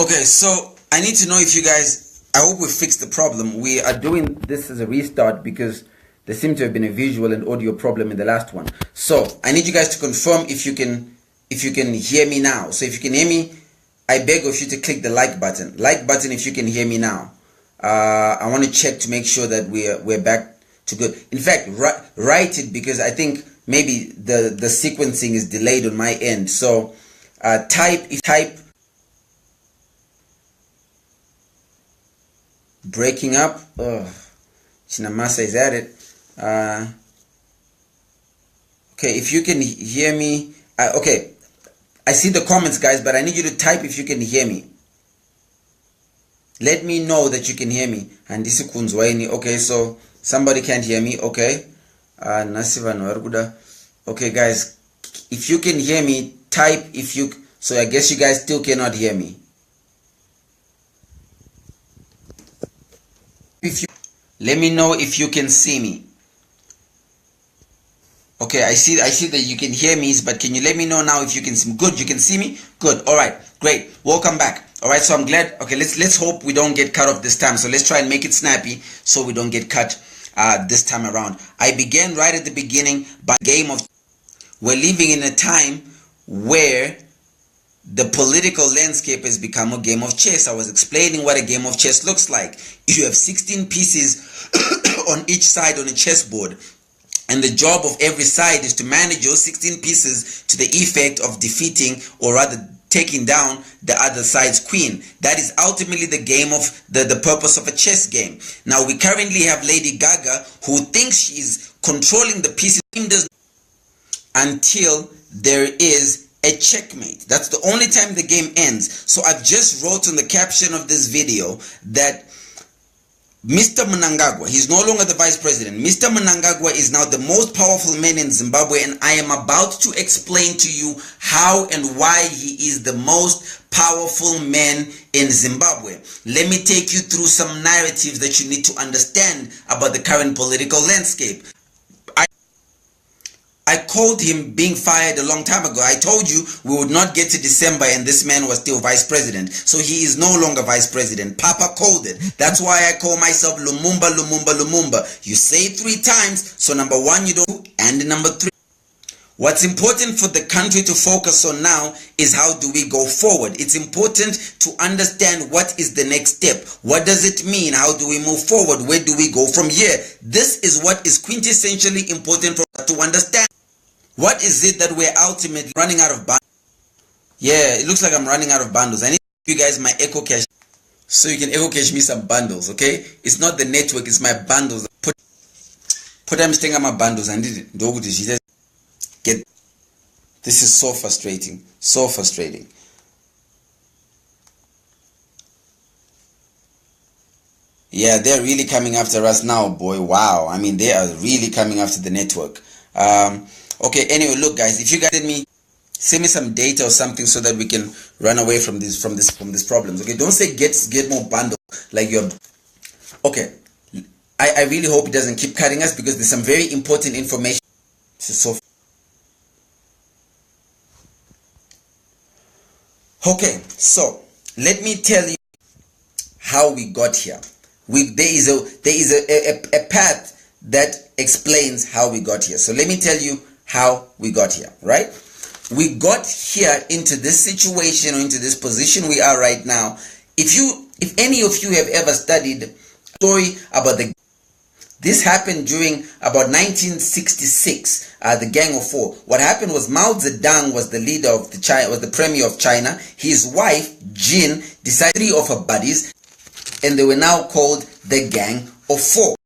Okay, so I need to know if you guys, I hope we fixed the problem. We are doing this as a restart because there seemed to have been a visual and audio problem in the last one. So I need you guys to confirm if you can hear me now. So if you can hear me, I beg of you to click the like button. Like button if you can hear me now. I want to check to make sure that we're back to good. In fact, write it because I think maybe the sequencing is delayed on my end. So type breaking up. Chinamasa is at it. Okay, if you can hear me. Okay, I see the comments, guys, but I need you to type if you can hear me. Let me know that you can hear me. And this is Kunzwaini. Okay, so somebody can't hear me. Okay. Okay, guys, if you can hear me, type if you. So I guess you guys still cannot hear me. Let me know if you can see me. Okay, I see that you can hear me, but can you let me know now if you can see me? Good, you can see me? Good. All right, great. Welcome back. All right, so I'm glad. Okay, let's hope we don't get cut off this time. So let's try and make it snappy so we don't get cut this time around. I began right at the beginning by game of. We're living in a time where the political landscape has become a game of chess. I was explaining what a game of chess looks like. You have 16 pieces on each side on a chessboard. And the job of every side is to manage your 16 pieces to the effect of defeating, or rather taking down, the other side's queen. That is ultimately the game of the purpose of a chess game. Now we currently have Lady Gaga, who thinks she's controlling the pieces until there is a checkmate. That's the only time the game ends. So I've just wrote on the caption of this video that Mr. Mnangagwa, he's no longer the vice president. Mr. Mnangagwa is now the most powerful man in Zimbabwe, and I am about to explain to you how and why he is the most powerful man in Zimbabwe. Let me take you through some narratives that you need to understand about the current political landscape. I called him being fired a long time ago. I told you we would not get to December and this man was still vice president. So he is no longer vice president. Papa called it. That's why I call myself Lumumba, Lumumba, Lumumba. You say it 3 times. So number 1 you don't, and number 3. What's important for the country to focus on now is how do we go forward. It's important to understand what is the next step. What does it mean? How do we move forward? Where do we go from here? This is what is quintessentially important for us to understand. What is it that we're ultimately running out of bundles? Yeah, it looks like I'm running out of bundles. I need you guys my echo cache so you can echo cache me some bundles, okay? It's not the network, it's my bundles. Put them staying on my bundles. I need it. Get. This is so frustrating. So frustrating. Yeah, they're really coming after us now, boy. Wow. I mean, they are really coming after the network. Okay, anyway, look guys, if you guys send me some data or something so that we can run away from these problems. Okay, don't say get more bundles like you're. Okay, I really hope it doesn't keep cutting us because there's some very important information. So okay, so let me tell you how we got here. There is a path that explains how we got here. So let me tell you how we got here, right? We got here into this situation or into this position we are right now. If any of you have ever studied a story about this happened during about 1966, the Gang of Four. What happened was Mao Zedong was the leader of was the premier of China. His wife, Jin, decided 3 of her buddies, and they were now called the Gang of Four.